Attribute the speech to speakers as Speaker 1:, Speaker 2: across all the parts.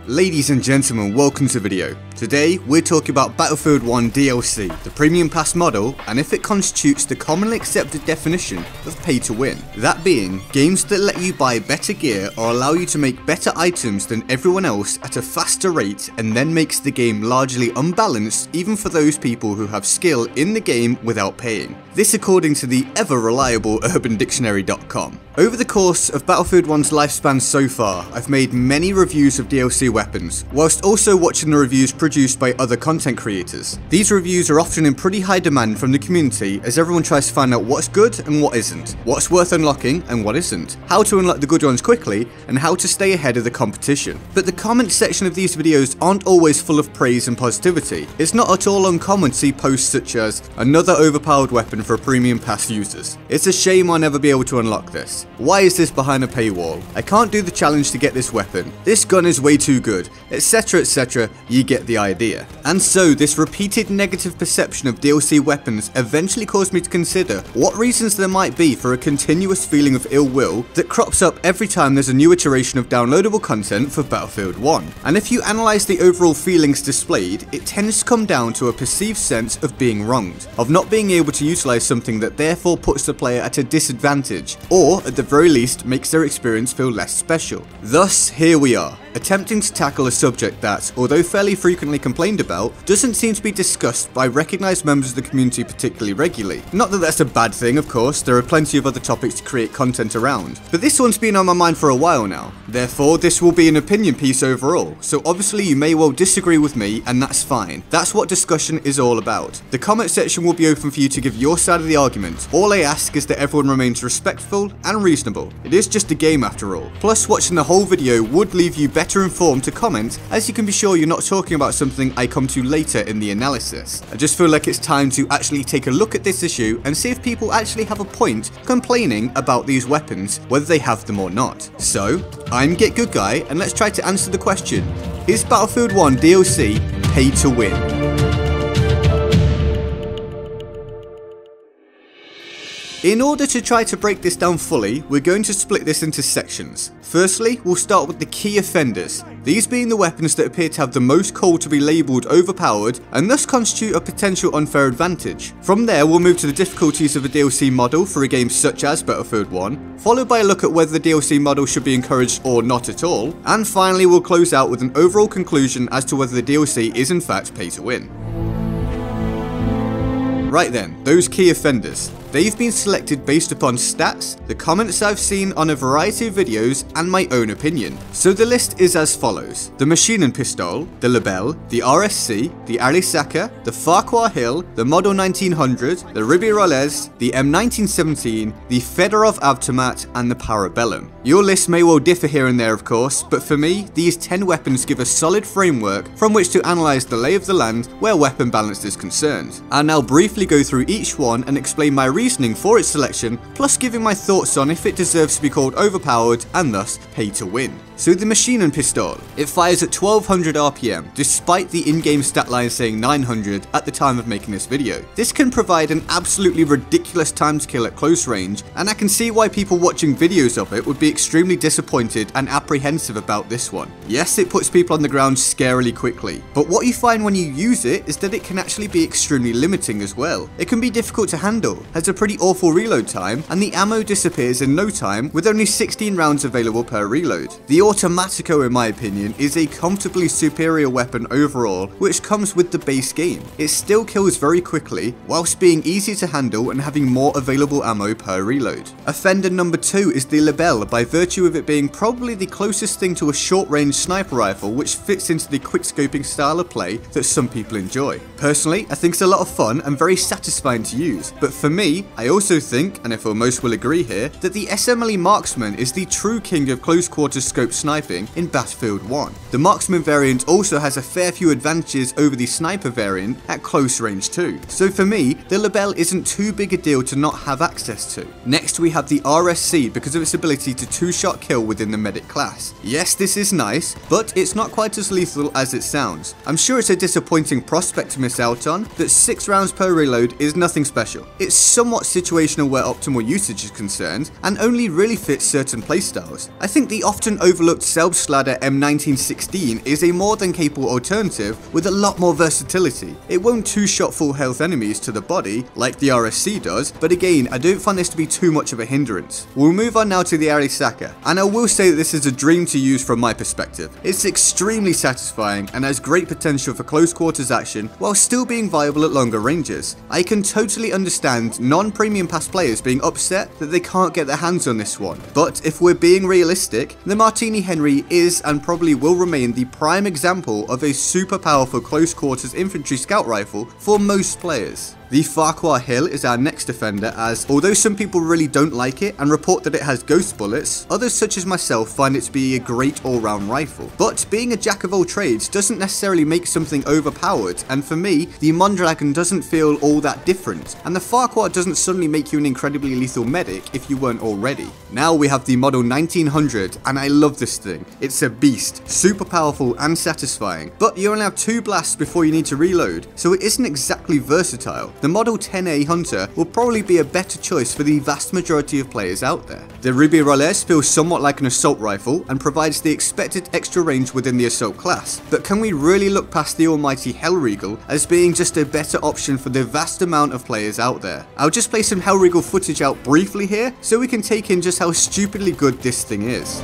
Speaker 1: Ladies and gentlemen, welcome to the video. Today we're talking about Battlefield 1 DLC, the premium pass model, and if it constitutes the commonly accepted definition of pay to win. That being, games that let you buy better gear or allow you to make better items than everyone else at a faster rate, and then makes the game largely unbalanced even for those people who have skill in the game without paying. This according to the ever reliable UrbanDictionary.com. Over the course of Battlefield 1's lifespan so far, I've made many reviews of DLC weapons, whilst also watching the reviews produced by other content creators. These reviews are often in pretty high demand from the community as everyone tries to find out what's good and what isn't, what's worth unlocking and what isn't, how to unlock the good ones quickly, and how to stay ahead of the competition. But the comment section of these videos aren't always full of praise and positivity. It's not at all uncommon to see posts such as, another overpowered weapon for premium pass users. It's a shame I'll never be able to unlock this. Why is this behind a paywall? I can't do the challenge to get this weapon. This gun is way too good, etc, etc, you get the idea. And so this repeated negative perception of DLC weapons eventually caused me to consider what reasons there might be for a continuous feeling of ill will that crops up every time there's a new iteration of downloadable content for Battlefield 1. And if you analyse the overall feelings displayed, it tends to come down to a perceived sense of being wronged, of not being able to utilise something that therefore puts the player at a disadvantage, or at the very least makes their experience feel less special. Thus, here we are, attempting to tackle a subject that, although fairly frequently complained about, doesn't seem to be discussed by recognised members of the community particularly regularly. Not that that's a bad thing, of course, there are plenty of other topics to create content around, but this one's been on my mind for a while now. Therefore, this will be an opinion piece overall, so obviously you may well disagree with me, and that's fine. That's what discussion is all about. The comment section will be open for you to give your side of the argument. All I ask is that everyone remains respectful and reasonable. It is just a game after all. Plus, watching the whole video would leave you better informed to comment, as you can be sure you're not talking about something I come to later in the analysis. I just feel like it's time to actually take a look at this issue and see if people actually have a point complaining about these weapons, whether they have them or not. So, I'm GetGoodGuy, and let's try to answer the question, is Battlefield 1 DLC pay to win? In order to try to break this down fully, we're going to split this into sections. Firstly, we'll start with the key offenders, these being the weapons that appear to have the most call to be labelled overpowered and thus constitute a potential unfair advantage. From there, we'll move to the difficulties of a DLC model for a game such as Battlefield 1, followed by a look at whether the DLC model should be encouraged or not at all, and finally we'll close out with an overall conclusion as to whether the DLC is in fact pay to win. Right then, those key offenders. They've been selected based upon stats, the comments I've seen on a variety of videos, and my own opinion. So the list is as follows: the Machine and Pistol, the Lebel, the RSC, the Arisaka, the Farquhar Hill, the Model 1900, the Ribeirolles, the M1917, the Fedorov Avtomat, and the Parabellum. Your list may well differ here and there of course, but for me, these 10 weapons give a solid framework from which to analyse the lay of the land where weapon balance is concerned. I'll now briefly go through each one and explain my reasoning for its selection, plus giving my thoughts on if it deserves to be called overpowered and thus pay to win. So the Machine and Pistol. It fires at 1200 RPM, despite the in-game stat line saying 900 at the time of making this video. This can provide an absolutely ridiculous time to kill at close range, and I can see why people watching videos of it would be extremely disappointed and apprehensive about this one. Yes, it puts people on the ground scarily quickly, but what you find when you use it is that it can actually be extremely limiting as well. It can be difficult to handle, has a pretty awful reload time, and the ammo disappears in no time with only 16 rounds available per reload. The Automatico, in my opinion, is a comfortably superior weapon overall, which comes with the base game. It still kills very quickly, whilst being easy to handle and having more available ammo per reload. Offender number 2 is the Lebel, by virtue of it being probably the closest thing to a short-range sniper rifle which fits into the quick-scoping style of play that some people enjoy. Personally, I think it's a lot of fun and very satisfying to use, but for me, I also think, and I feel most will agree here, that the SMLE Marksman is the true king of close-quarters scope sniping in Battlefield 1. The Marksman variant also has a fair few advantages over the Sniper variant at close range too, so for me, the Lebel isn't too big a deal to not have access to. Next we have the RSC because of its ability to two-shot kill within the medic class. Yes, this is nice, but it's not quite as lethal as it sounds. I'm sure it's a disappointing prospect to miss out on, that 6 rounds per reload is nothing special. It's so somewhat situational where optimal usage is concerned, and only really fits certain playstyles. I think the often overlooked Selbstlader M1916 is a more than capable alternative with a lot more versatility. It won't two-shot full health enemies to the body like the RSC does, but again, I don't find this to be too much of a hindrance. We'll move on now to the Arisaka, and I will say that this is a dream to use from my perspective. It's extremely satisfying and has great potential for close quarters action while still being viable at longer ranges. I can totally understand non-premium pass players being upset that they can't get their hands on this one, but if we're being realistic, the Martini Henry is and probably will remain the prime example of a super powerful close quarters infantry scout rifle for most players. The Farquhar Hill is our next defender, as although some people really don't like it and report that it has ghost bullets, others such as myself find it to be a great all-round rifle. But being a jack of all trades doesn't necessarily make something overpowered, and for me, the Mondragon doesn't feel all that different, and the Farquhar doesn't suddenly make you an incredibly lethal medic if you weren't already. Now we have the Model 1900, and I love this thing. It's a beast, super powerful and satisfying, but you only have 2 blasts before you need to reload, so it isn't exactly versatile. The Model 10A Hunter will probably be a better choice for the vast majority of players out there. The Ruby Rollers feels somewhat like an assault rifle and provides the expected extra range within the assault class, but can we really look past the almighty Hellriegel as being just a better option for the vast amount of players out there? I'll just play some Hellriegel footage out briefly here so we can take in just how stupidly good this thing is.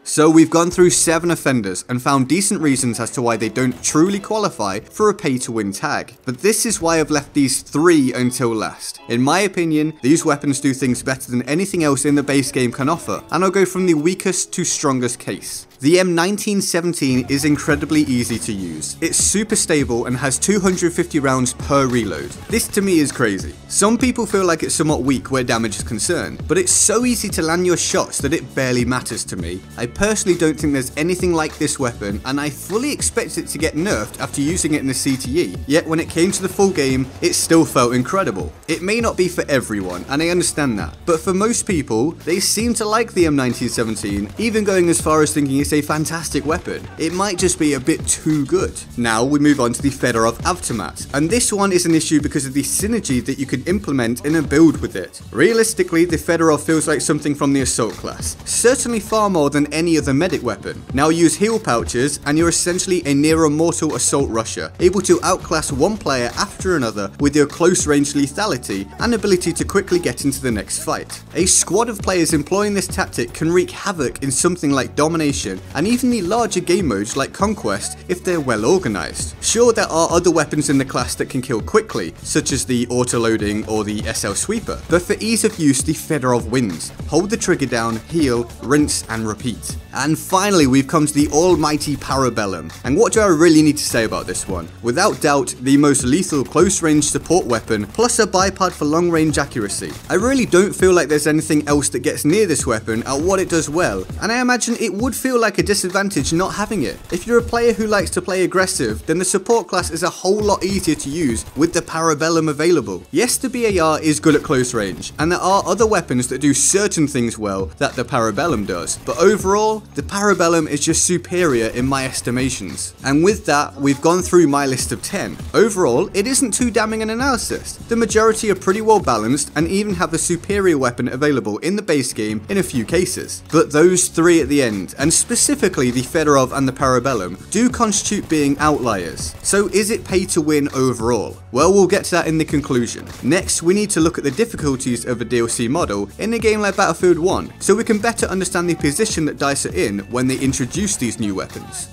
Speaker 1: So we've gone through 7 offenders and found decent reasons as to why they don't truly qualify for a pay-to-win tag, but this is why I've left these 3 until last. In my opinion, these weapons do things better than anything else in the base game can offer, and I'll go from the weakest to strongest case. The M1917 is incredibly easy to use. It's super stable and has 250 rounds per reload. This to me is crazy. Some people feel like it's somewhat weak where damage is concerned, but it's so easy to land your shots that it barely matters to me. I personally don't think there's anything like this weapon, and I fully expected it to get nerfed after using it in the CTE, yet when it came to the full game, it still felt incredible. It may not be for everyone, and I understand that, but for most people, they seem to like the M1917, even going as far as thinking it's a fantastic weapon. It might just be a bit too good. Now we move on to the Fedorov Avtomat, and this one is an issue because of the synergy that you can implement in a build with it. Realistically, the Fedorov feels like something from the assault class, certainly far more than any other medic weapon. Now use heal pouches and you're essentially a near immortal assault rusher, able to outclass one player after another with your close range lethality and ability to quickly get into the next fight. A squad of players employing this tactic can wreak havoc in something like Domination and even the larger game modes like Conquest if they're well organized. Sure, there are other weapons in the class that can kill quickly, such as the auto-loading or the SL Sweeper, but for ease of use the Fedorov wins. Hold the trigger down, heal, rinse and repeat. And finally we've come to the almighty Parabellum, and what do I really need to say about this one? Without doubt the most lethal close range support weapon, plus a bipod for long range accuracy. I really don't feel like there's anything else that gets near this weapon at what it does well, and I imagine it would feel like a disadvantage not having it. If you're a player who likes to play aggressive, then the support class is a whole lot easier to use with the Parabellum available. Yes, the BAR is good at close range, and there are other weapons that do certain things well that the Parabellum does, but overall, the Parabellum is just superior in my estimations. And with that, we've gone through my list of 10. Overall, it isn't too damning an analysis. The majority are pretty well balanced and even have a superior weapon available in the base game in a few cases. But those 3 at the end, and specifically the Fedorov and the Parabellum, do constitute being outliers. So is it pay to win overall? Well, we'll get to that in the conclusion. Next, we need to look at the difficulties of a DLC model in a game like Battlefield 1, so we can better understand the position that DICE are in when they introduce these new weapons.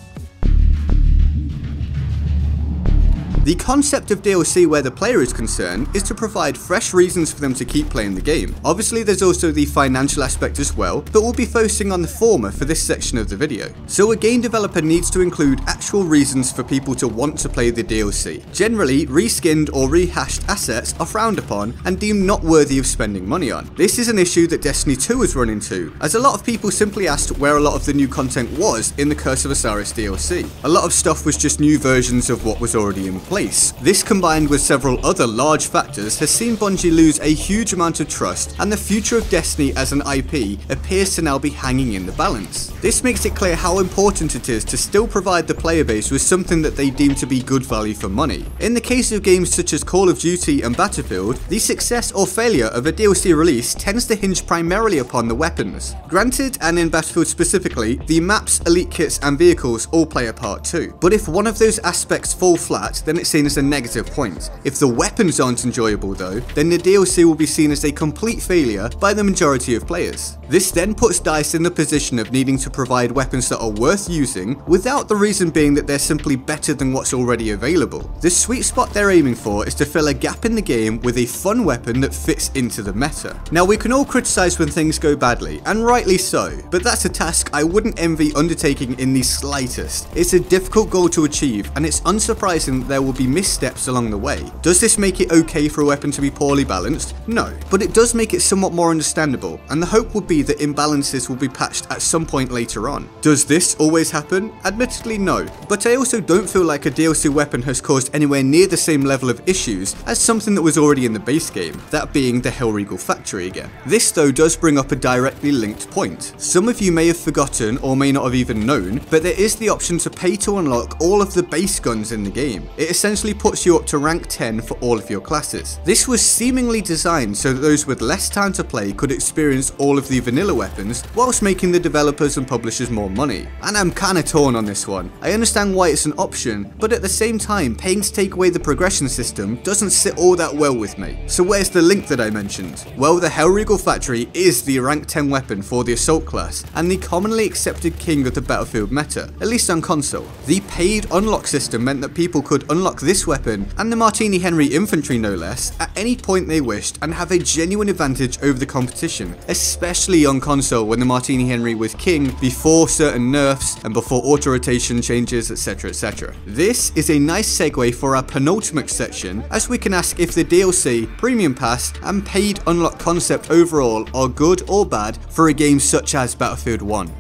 Speaker 1: The concept of DLC where the player is concerned is to provide fresh reasons for them to keep playing the game. Obviously there's also the financial aspect as well, but we'll be focusing on the former for this section of the video. So a game developer needs to include actual reasons for people to want to play the DLC. Generally, reskinned or rehashed assets are frowned upon and deemed not worthy of spending money on. This is an issue that Destiny 2 has run into, as a lot of people simply asked where a lot of the new content was in the Curse of Osiris DLC. A lot of stuff was just new versions of what was already in place. This combined with several other large factors has seen Bungie lose a huge amount of trust, and the future of Destiny as an IP appears to now be hanging in the balance. This makes it clear how important it is to still provide the player base with something that they deem to be good value for money. In the case of games such as Call of Duty and Battlefield, the success or failure of a DLC release tends to hinge primarily upon the weapons. Granted, and in Battlefield specifically, the maps, elite kits and vehicles all play a part too. But if one of those aspects fall flat, then it's seen as a negative point. If the weapons aren't enjoyable though, then the DLC will be seen as a complete failure by the majority of players. This then puts DICE in the position of needing to provide weapons that are worth using, without the reason being that they're simply better than what's already available. The sweet spot they're aiming for is to fill a gap in the game with a fun weapon that fits into the meta. Now we can all criticize when things go badly, and rightly so, but that's a task I wouldn't envy undertaking in the slightest. It's a difficult goal to achieve, and it's unsurprising that there will be missteps along the way. Does this make it okay for a weapon to be poorly balanced? No, but it does make it somewhat more understandable, and the hope would be that imbalances will be patched at some point later on. Does this always happen? Admittedly no, but I also don't feel like a DLC weapon has caused anywhere near the same level of issues as something that was already in the base game, that being the Hellregal factory again. This though does bring up a directly linked point. Some of you may have forgotten or may not have even known, but there is the option to pay to unlock all of the base guns in the game. It essentially puts you up to rank 10 for all of your classes. This was seemingly designed so that those with less time to play could experience all of the vanilla weapons, whilst making the developers and publishers more money. And I'm kinda torn on this one. I understand why it's an option, but at the same time, paying to take away the progression system doesn't sit all that well with me. So where's the link that I mentioned? Well, the Hellregal factory is the rank 10 weapon for the assault class, and the commonly accepted king of the Battlefield meta, at least on console. The paid unlock system meant that people could unlock this weapon, and the Martini Henry infantry no less, at any point they wished, and have a genuine advantage over the competition, especially on console when the Martini Henry was king before certain nerfs and before auto rotation changes, etc, etc. This is a nice segue for our penultimate section, as we can ask if the DLC, Premium Pass and paid unlock concept overall are good or bad for a game such as Battlefield 1.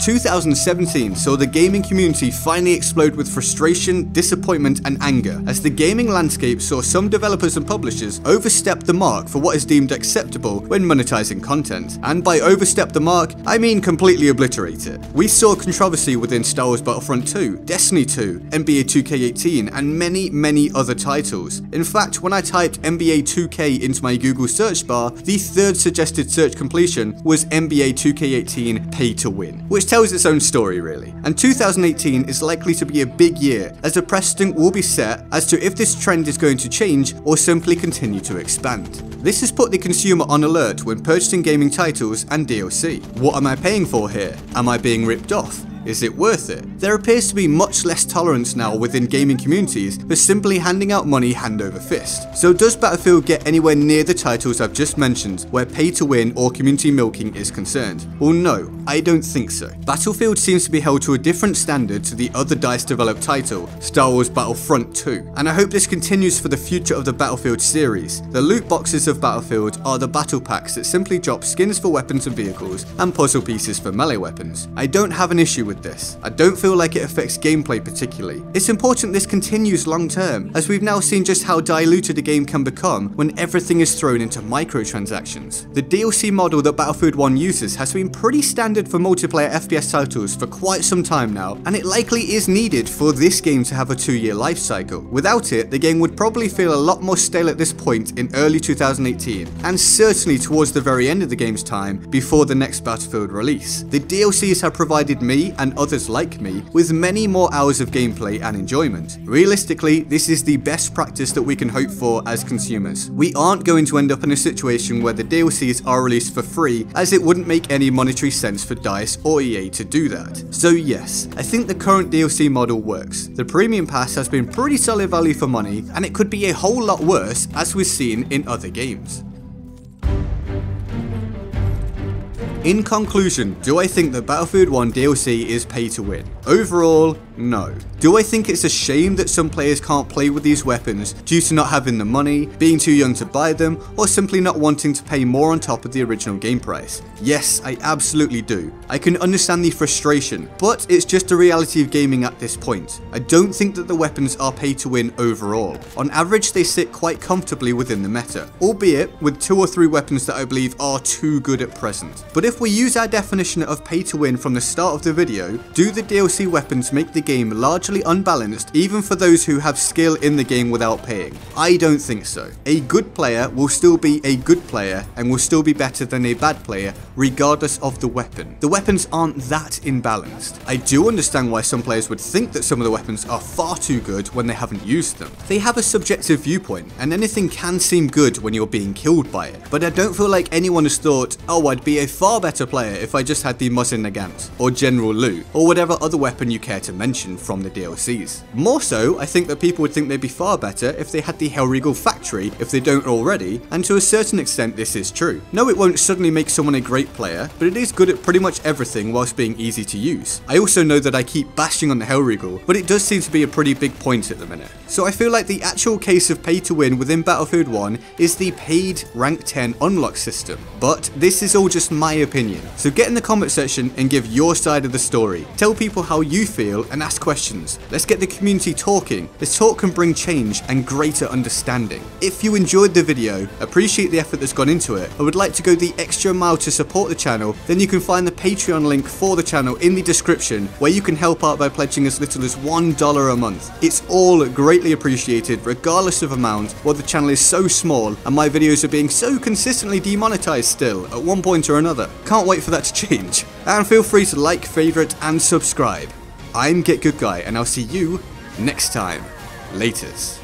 Speaker 1: 2017 saw the gaming community finally explode with frustration, disappointment and anger, as the gaming landscape saw some developers and publishers overstep the mark for what is deemed acceptable when monetizing content. And by overstep the mark, I mean completely obliterate it. We saw controversy within Star Wars Battlefront 2, Destiny 2, NBA 2K18 and many other titles. In fact, when I typed NBA 2K into my Google search bar, the third suggested search completion was NBA 2K18 Pay to Win, which tells its own story really. And 2018 is likely to be a big year, as a precedent will be set as to if this trend is going to change or simply continue to expand. This has put the consumer on alert when purchasing gaming titles and DLC. What am I paying for here? Am I being ripped off? Is it worth it? There appears to be much less tolerance now within gaming communities for simply handing out money hand over fist. So does Battlefield get anywhere near the titles I've just mentioned where pay to win or community milking is concerned? Well no, I don't think so. Battlefield seems to be held to a different standard to the other DICE developed title, Star Wars Battlefront 2, and I hope this continues for the future of the Battlefield series. The loot boxes of Battlefield are the battle packs that simply drop skins for weapons and vehicles and puzzle pieces for melee weapons. I don't have an issue with this. I don't feel like it affects gameplay particularly. It's important this continues long term, as we've now seen just how diluted a game can become when everything is thrown into microtransactions. The DLC model that Battlefield 1 uses has been pretty standard for multiplayer FPS titles for quite some time now, and it likely is needed for this game to have a 2-year life cycle. Without it, the game would probably feel a lot more stale at this point in early 2018, and certainly towards the very end of the game's time before the next Battlefield release. The DLCs have provided me and others like me with many more hours of gameplay and enjoyment. Realistically, this is the best practice that we can hope for as consumers. We aren't going to end up in a situation where the DLCs are released for free, as it wouldn't make any monetary sense for DICE or EA to do that. So yes, I think the current DLC model works. The premium pass has been pretty solid value for money, and it could be a whole lot worse as we've seen in other games. In conclusion, do I think that Battlefield 1 DLC is pay to win? Overall, no. Do I think it's a shame that some players can't play with these weapons due to not having the money, being too young to buy them, or simply not wanting to pay more on top of the original game price? Yes, I absolutely do. I can understand the frustration, but it's just a reality of gaming at this point. I don't think that the weapons are pay to win overall. On average, they sit quite comfortably within the meta, albeit with 2 or 3 weapons that I believe are too good at present. But if we use our definition of pay to win from the start of the video, do the DLC weapons make the game largely unbalanced even for those who have skill in the game without paying? I don't think so. A good player will still be a good player and will still be better than a bad player regardless of the weapon. The weapons aren't that imbalanced. I do understand why some players would think that some of the weapons are far too good when they haven't used them. They have a subjective viewpoint, and anything can seem good when you're being killed by it, but I don't feel like anyone has thought, oh, I'd be a far better player if I just had the Muzzin Nagant, or General Loot, or whatever other weapon you care to mention from the DLCs. More so, I think that people would think they'd be far better if they had the Hellregal Factory, if they don't already, and to a certain extent this is true. No, it won't suddenly make someone a great player, but it is good at pretty much everything whilst being easy to use. I also know that I keep bashing on the Hellregal, but it does seem to be a pretty big point at the minute. So I feel like the actual case of pay to win within Battlefield 1 is the paid rank 10 unlock system. But this is all just my opinion. So get in the comment section and give your side of the story. Tell people how you feel and ask questions. Let's get the community talking. This talk can bring change and greater understanding. If you enjoyed the video, appreciate the effort that's gone into it, or would like to go the extra mile to support the channel, then you can find the Patreon link for the channel in the description, where you can help out by pledging as little as $1 a month. It's all greatly appreciated regardless of amount, while the channel is so small and my videos are being so consistently demonetized still at one point or another. Can't wait for that to change. And feel free to like, favorite and subscribe. I'm GetGoodGuy, and I'll see you next time. Laters.